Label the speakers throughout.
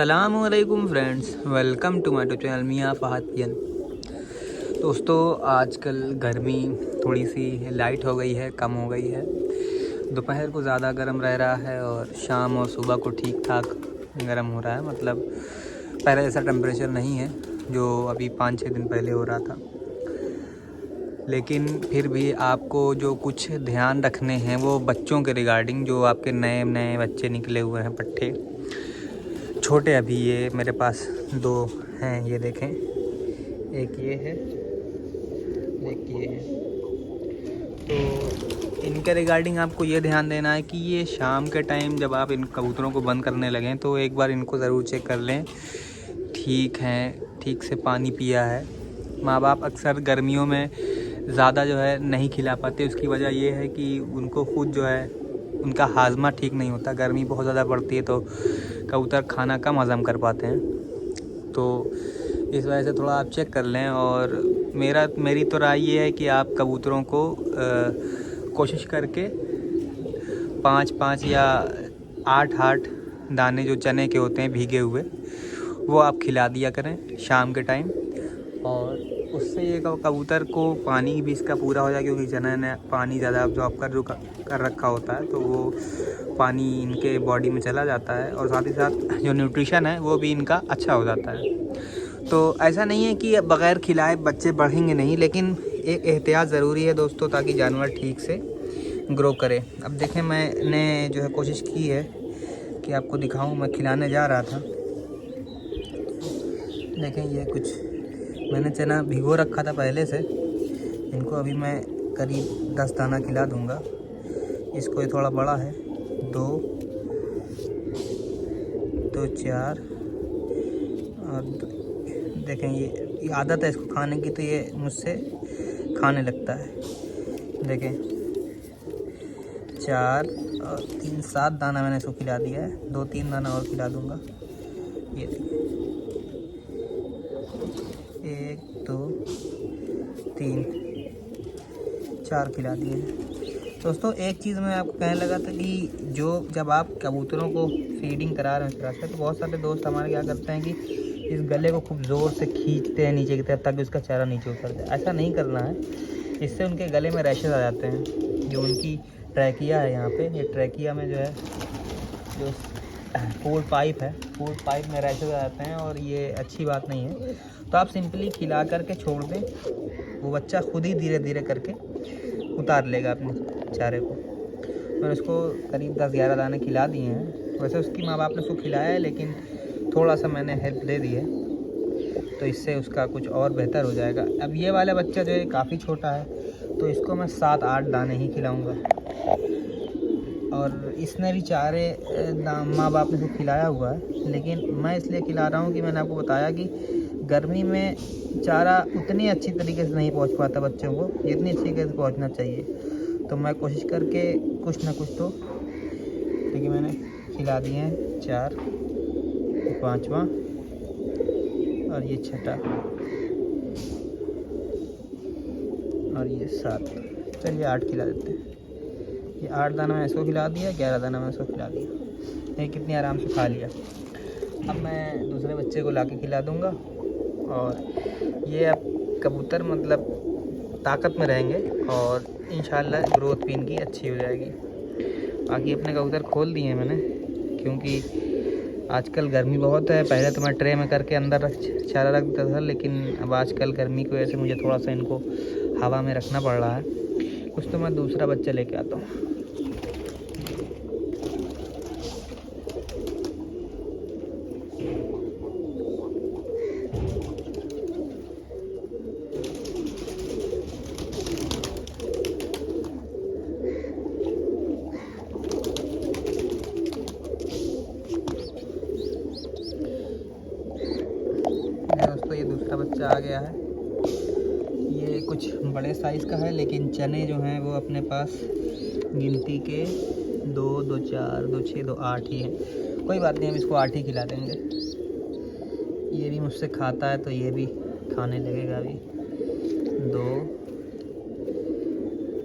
Speaker 1: अस्सलामुअलैकुम friends, welcome to my YouTube channel Miyan Fahad पियन। दोस्तों, आजकल गर्मी थोड़ी सी लाइट हो गई है, कम हो गई है। दोपहर को ज़्यादा गर्म रह रहा है और शाम और सुबह को ठीक ठाक गर्म हो रहा है। मतलब पहले जैसा टेम्परेचर नहीं है जो अभी 5-6 दिन पहले हो रहा था। लेकिन फिर भी आपको जो कुछ ध्यान रखने हैं वो बच्चों के रिगार्डिंग, जो आपके नए नए बच्चे निकले हुए हैं, पट्टे छोटे। अभी ये मेरे पास 2 हैं, ये देखें, एक ये है, एक ये है। तो इनके रिगार्डिंग आपको ये ध्यान देना है कि ये शाम के टाइम जब आप इन कबूतरों को बंद करने लगें तो एक बार इनको ज़रूर चेक कर लें ठीक हैं, ठीक से पानी पिया है। माँ बाप अक्सर गर्मियों में ज़्यादा जो है नहीं खिला पाते। उसकी वजह ये है कि उनको खुद जो है उनका हाजमा ठीक नहीं होता। गर्मी बहुत ज़्यादा पड़ती है तो कबूतर खाना कम हज़म कर पाते हैं। तो इस वजह से थोड़ा आप चेक कर लें। और मेरी तो राय ये है कि आप कबूतरों को कोशिश करके 5-5 या 8-8 दाने जो चने के होते हैं भीगे हुए, वो आप खिला दिया करें शाम के टाइम। और उससे ये कबूतर को पानी भी इसका पूरा हो जाए, क्योंकि चना ने पानी ज़्यादा अब्जॉर्ब कर रखा होता है, तो वो पानी इनके बॉडी में चला जाता है और साथ ही साथ जो न्यूट्रिशन है वो भी इनका अच्छा हो जाता है। तो ऐसा नहीं है कि बग़ैर खिलाए बच्चे बढ़ेंगे नहीं, लेकिन एक एहतियात ज़रूरी है दोस्तों, ताकि जानवर ठीक से ग्रो करे। अब देखें, मैंने जो है कोशिश की है कि आपको दिखाऊं। मैं खिलाने जा रहा था, देखें ये कुछ मैंने चना भिगो रखा था पहले से। इनको अभी मैं करीब 10 दाना खिला दूंगा। इसको ये थोड़ा बड़ा है, 2 तो 4। और देखें ये आदत है इसको खाने की, तो ये मुझसे खाने लगता है। देखें 4 और 3 7 दाना मैंने इसको खिला दिया है। 2-3 दाना और खिला दूंगा। ये देखिए 1 2 3 4 खिला दिए हैं। दोस्तों, एक चीज़ मैं आपको कहने लगा था कि जब आप कबूतरों को फीडिंग करा रहे हैं इस तरह से, तो बहुत सारे दोस्त हमारे क्या करते हैं कि इस गले को खूब ज़ोर से खींचते हैं नीचे की तरफ, ताकि उसका चारा नीचे उतर जाए। ऐसा नहीं करना है। इससे उनके गले में रैशेज़ आ जाते हैं। जो उनकी ट्रैकिया है, यहाँ पे ये ट्रैकिया में जो है जो फूड पाइप है, फूड पाइप में रैशेज़ आ जाते हैं और ये अच्छी बात नहीं है। तो आप सिंपली खिला करके छोड़ दें, वो बच्चा खुद ही धीरे धीरे करके उतार लेगा अपने चारे को। मैंने उसको करीब 10-11 दाने खिला दिए हैं। वैसे उसकी माँ बाप ने उसको खिलाया है, लेकिन थोड़ा सा मैंने हेल्प दे दी है, तो इससे उसका कुछ और बेहतर हो जाएगा। अब ये वाला बच्चा जो है काफ़ी छोटा है, तो इसको मैं 7-8 दाने ही खिलाऊँगा। और इसने भी चारे माँ बाप ने उसको खिलाया हुआ है, लेकिन मैं इसलिए खिला रहा हूँ कि मैंने आपको बताया कि गर्मी में चारा उतनी अच्छी तरीके से नहीं पहुँच पाता बच्चों को, जितनी अच्छी तरीके से पहुँचना चाहिए। तो मैं कोशिश करके कुछ ना कुछ तो, देखिए मैंने खिला दिए हैं 4, 5वां और ये 6ठा और ये 7। चलिए 8 खिला देते हैं। ये 8 दाना मैं इसको खिला दिया, 11 दाना मैं इसको खिला दिया। ये कितनी आराम से खा लिया। अब मैं दूसरे बच्चे को लाके खिला दूँगा और ये अब कबूतर मतलब ताकत में रहेंगे और इंशाल्लाह ग्रोथ भी इनकी अच्छी हो जाएगी। बाकी अपने कबूतर खोल दिए हैं मैंने, क्योंकि आजकल गर्मी बहुत है। पहले तो मैं ट्रे में करके अंदर चारा रख देता था, लेकिन अब आजकल गर्मी की वजह से मुझे थोड़ा सा इनको हवा में रखना पड़ रहा है। कुछ तो मैं दूसरा बच्चा लेके आता हूँ। दोस्तों, ये दूसरा बच्चा आ गया है। ये कुछ बड़े साइज़ का है, लेकिन चने जो हैं वो अपने पास गिनती के 2 2 4 2 6 2 8 ही हैं। कोई बात नहीं, हम इसको 8 ही खिला देंगे। ये भी मुझसे खाता है, तो ये भी खाने लगेगा अभी। 2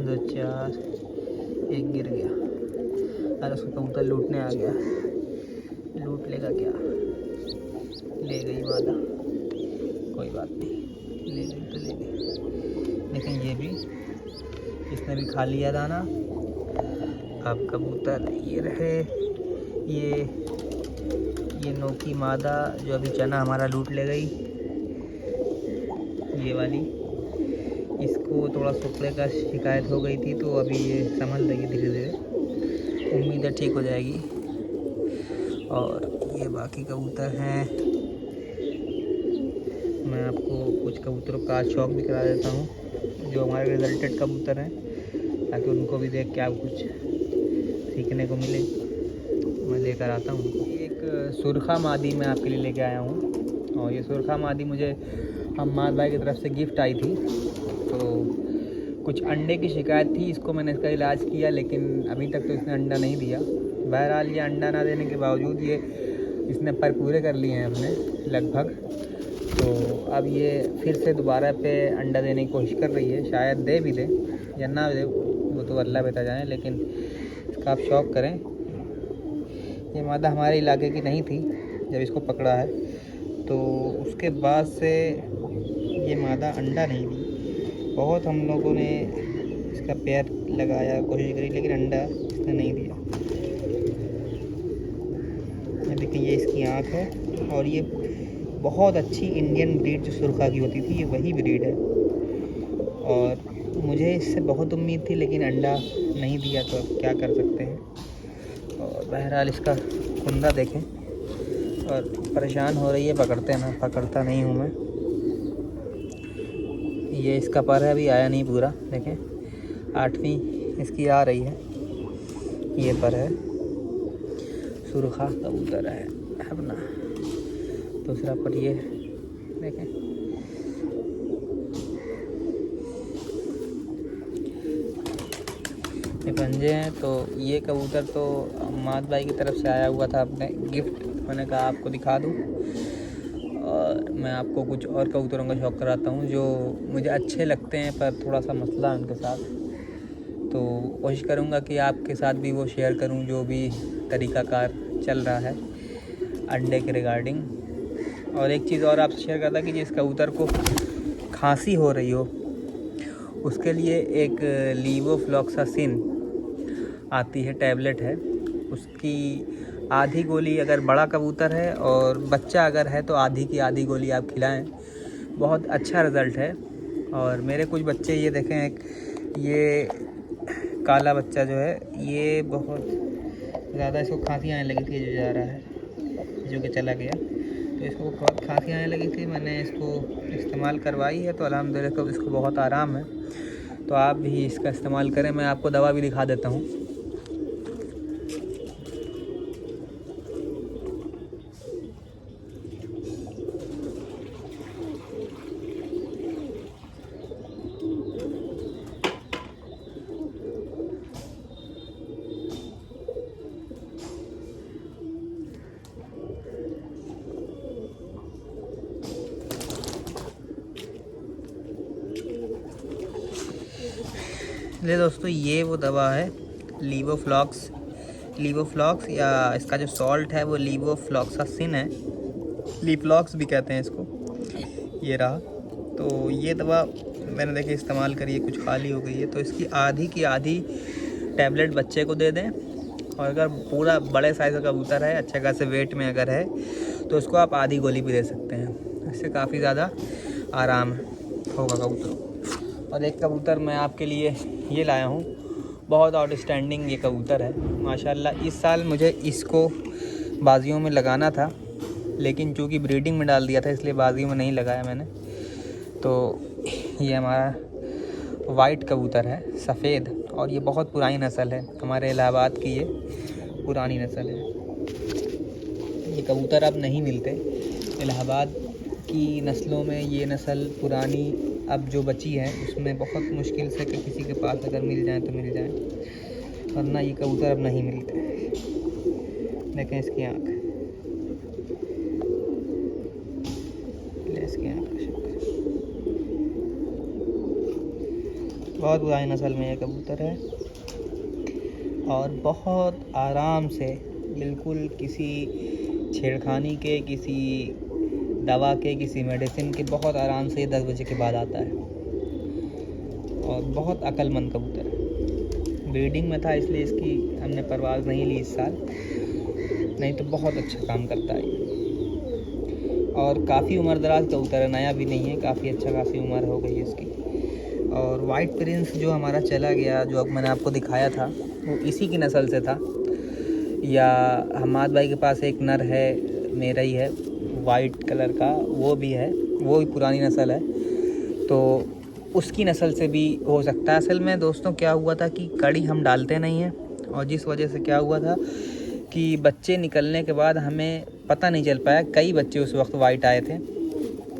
Speaker 1: 2 4, एक गिर गया। अरे उसको कबूतर लूटने आ गया, लूट लेगा क्या। मादा, कोई बात नहीं, ले ली तो ले ली। लेकिन ये भी, इसने भी खा लिया दाना। अब कबूतर ये रहे, ये नोकी मादा जो अभी चना हमारा लूट ले गई, ये वाली। इसको थोड़ा सुखड़े का शिकायत हो गई थी, तो अभी ये संभल रही है धीरे धीरे, उम्मीद है ठीक हो जाएगी। और ये बाकी कबूतर हैं। मैं आपको कुछ कबूतरों का शौक भी करा देता हूँ जो हमारे रिजल्टेड कबूतर हैं, ताकि उनको भी देख के आप कुछ सीखने को मिले। मैं लेकर आता हूँ। एक सुरखा मादी मैं आपके लिए लेके आया हूँ, और ये सुरखा मादी मुझे हम्माद भाई की तरफ से गिफ्ट आई थी। तो कुछ अंडे की शिकायत थी, इसको मैंने इसका इलाज किया, लेकिन अभी तक तो इसने अंडा नहीं दिया। बहरहाल ये अंडा ना देने के बावजूद ये इसने पर पूरे कर लिए हैं अपने लगभग। तो अब ये फिर से दोबारा पे अंडा देने की कोशिश कर रही है, शायद दे भी दे या ना दे, वो तो अल्लाह बता जाए, लेकिन इसका आप शौक़ करें। ये मादा हमारे इलाके की नहीं थी जब इसको पकड़ा है, तो उसके बाद से ये मादा अंडा नहीं दी। बहुत हम लोगों ने इसका पैर लगाया, कोशिश करी, लेकिन अंडा इसने नहीं दिया। देखिए ये इसकी आँख है, और ये बहुत अच्छी इंडियन ब्रीड जो सुरखा की होती थी, ये वही ब्रीड है। और मुझे इससे बहुत उम्मीद थी, लेकिन अंडा नहीं दिया, तो अब क्या कर सकते हैं। और बहरहाल इसका कुंदा देखें, और परेशान हो रही है, पकड़ता नहीं हूँ मैं। ये इसका पर है, अभी आया नहीं पूरा, देखें 8वीं इसकी आ रही है। ये पर है, सुरखा कबूतर है अपना। दूसरा पर ये देखें, ये पंजे हैं। तो ये कबूतर तो हम्माद भाई की तरफ से आया हुआ था अपने गिफ्ट, मैंने कहा आपको दिखा दूँ। और मैं आपको कुछ और कबूतरों का शौक़ कराता हूँ जो मुझे अच्छे लगते हैं, पर थोड़ा सा मसला है उनके साथ। तो कोशिश करूँगा कि आपके साथ भी वो शेयर करूँ जो भी तरीक़ाकार चल रहा है अंडे के रिगार्डिंग। और एक चीज़ और आपसे शेयर करता कि जिस कबूतर को खांसी हो रही हो, उसके लिए एक लीवोफ्लॉक्सासिन आती है, टैबलेट है, उसकी आधी गोली अगर बड़ा कबूतर है और बच्चा अगर है तो आधी की आधी गोली आप खिलाएं, बहुत अच्छा रिज़ल्ट है। और मेरे कुछ बच्चे ये देखें, एक ये काला बच्चा जो है, ये बहुत ज़्यादा इसको खांसी आने लगी थी, जो जा रहा है, जो कि चला गया, तो इसको बहुत खांसी आने लगी थी। मैंने इसको इस्तेमाल करवाई है, तो अल्हम्दुलिल्लाह इसको बहुत आराम है। तो आप भी इसका इस्तेमाल करें। मैं आपको दवा भी दिखा देता हूँ। ले दोस्तों, ये वो दवा है लीवोफ्लॉक्स या इसका जो सॉल्ट है वो लीवोफ्लॉक्सासिन है, लीफ्लॉक्स भी कहते हैं इसको। ये रहा। तो ये दवा मैंने देखे इस्तेमाल करी है, कुछ खाली हो गई है, तो इसकी आधी की आधी टैबलेट बच्चे को दे दें। और अगर पूरा बड़े साइज़ का कबूतर है, अच्छे खासे वेट में अगर है, तो उसको आप आधी गोली भी दे सकते हैं। इससे काफ़ी ज़्यादा आराम होगा कबूतरों। और एक कबूतर मैं आपके लिए ये लाया हूँ, बहुत आउटस्टैंडिंग ये कबूतर है माशाल्लाह। इस साल मुझे इसको बाजियों में लगाना था, लेकिन चूँकि ब्रीडिंग में डाल दिया था, इसलिए बाजियों में नहीं लगाया मैंने। तो ये हमारा वाइट कबूतर है, सफ़ेद, और ये बहुत पुरानी नस्ल है, हमारे इलाहाबाद की ये पुरानी नस्ल है। ये कबूतर अब नहीं मिलते इलाहाबाद की नस्लों में। ये नस्ल पुरानी अब जो बची है उसमें बहुत मुश्किल से कि किसी के पास अगर मिल जाए तो मिल जाए, वरना ये कबूतर अब नहीं मिलते। देखें इसकी आँख, इसकी आँख का शौक, बहुत पुरानी नस्ल में ये कबूतर है। और बहुत आराम से, बिल्कुल किसी छेड़खानी के, किसी दवा के किसी मेडिसिन के बहुत आराम से ये 10 बजे के बाद आता है। और बहुत अक्लमंद कबूतर है। ब्रीडिंग में था इसलिए इसकी हमने परवाज़ नहीं ली इस साल, नहीं तो बहुत अच्छा काम करता है। और काफ़ी उम्र दराज कबूतर है, नया भी नहीं है, काफ़ी अच्छा खासी उम्र हो गई है इसकी। और वाइट प्रिंस जो हमारा चला गया, जो अब मैंने आपको दिखाया था, वो इसी की नस्ल से था। या हमाद भाई के पास एक नर है, मेरा ही है, वाइट कलर का, वो भी है, वो भी पुरानी नस्ल है, तो उसकी नस्ल से भी हो सकता है। असल में दोस्तों क्या हुआ था कि कड़ी हम डालते नहीं हैं, और जिस वजह से क्या हुआ था कि बच्चे निकलने के बाद हमें पता नहीं चल पाया। कई बच्चे उस वक्त वाइट आए थे,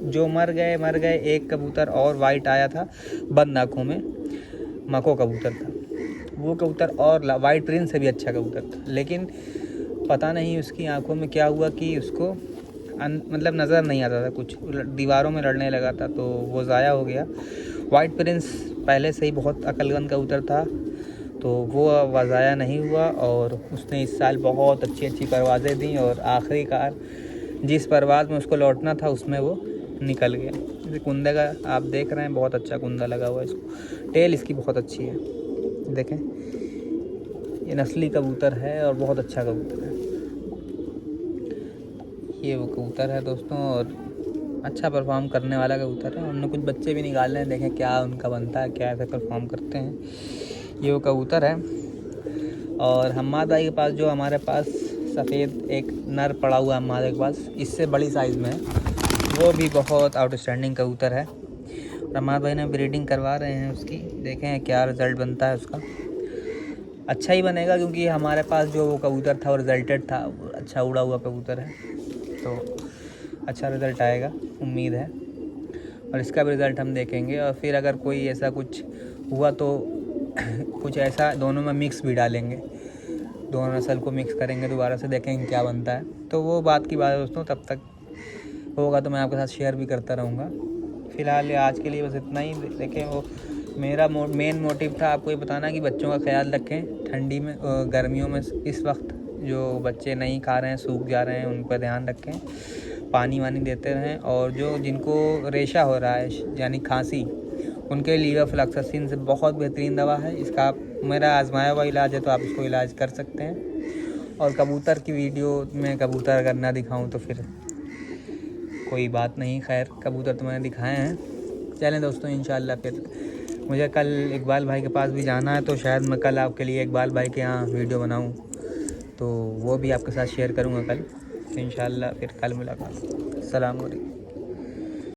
Speaker 1: जो मर गए। एक कबूतर और वाइट आया था, बंद आँखों में, मको कबूतर था वो कबूतर, और वाइट प्रिंस से भी अच्छा कबूतर था। लेकिन पता नहीं उसकी आंखों में क्या हुआ कि उसको मतलब नज़र नहीं आता था, कुछ दीवारों में लड़ने लगा था, तो वो ज़ाया हो गया। वाइट प्रिंस पहले से ही बहुत अक्लमंद कबूतर था, तो वो ज़ाया नहीं हुआ, और उसने इस साल बहुत अच्छी परवाज़ें दी, और आखिरकार जिस परवाज़ में उसको लौटना था उसमें वो निकल गया। जैसे कुंदे का आप देख रहे हैं, बहुत अच्छा कुंदा लगा हुआ है इसको, टेल इसकी बहुत अच्छी है, देखें, ये नस्ली कबूतर है और बहुत अच्छा कबूतर है। ये वो कबूतर है दोस्तों, और अच्छा परफॉर्म करने वाला कबूतर है। हमने कुछ बच्चे भी निकाले हैं, देखें क्या उनका बनता है, क्या ऐसे परफॉर्म करते हैं। ये वो कबूतर है। और हम्माद भाई के पास जो हमारे पास सफ़ेद एक नर पड़ा हुआ है हम्माद भाई के पास, इससे बड़ी साइज़ में है, वो भी बहुत आउटस्टैंडिंग कबूतर है। हम्माद भाई ने ब्रीडिंग करवा रहे हैं उसकी, देखें क्या रिज़ल्ट बनता है उसका। अच्छा ही बनेगा, क्योंकि हमारे पास जो वो कबूतर था वो रिजल्टेड था, अच्छा उड़ा हुआ कबूतर है, तो अच्छा रिज़ल्ट आएगा, उम्मीद है। और इसका भी रिज़ल्ट हम देखेंगे, और फिर अगर कोई ऐसा कुछ हुआ तो कुछ ऐसा दोनों में मिक्स भी डालेंगे, दोनों नस्ल को मिक्स करेंगे, दोबारा से देखेंगे क्या बनता है। तो वो बात की बात है दोस्तों, तब तक होगा तो मैं आपके साथ शेयर भी करता रहूँगा। फ़िलहाल आज के लिए बस इतना ही। देखें, वो मेरा मेन मोटिव था आपको ये बताना कि बच्चों का ख्याल रखें ठंडी में, गर्मियों में इस वक्त जो बच्चे नहीं खा रहे हैं, सूख जा रहे हैं, उन पर ध्यान रखें, पानी वानी देते रहें। और जो जिनको रेशा हो रहा है यानी खांसी, उनके लीवोफ्लॉक्सासिन से बहुत बेहतरीन दवा है। इसका आप, मेरा आजमाया हुआ इलाज है, तो आप इसको इलाज कर सकते हैं। और कबूतर की वीडियो में कबूतर अगर ना दिखाऊं तो फिर कोई बात नहीं, खैर कबूतर तो मैंने दिखाए हैं। चलें दोस्तों, इंशाल्लाह फिर मुझे कल इकबाल भाई के पास भी जाना है, तो शायद मैं कल आपके लिए इकबाल भाई के यहाँ वीडियो बनाऊँ, तो वो भी आपके साथ शेयर करूँगा कल। इंशाल्लाह फिर कल मुलाकात। अस्सलाम वालेकुम।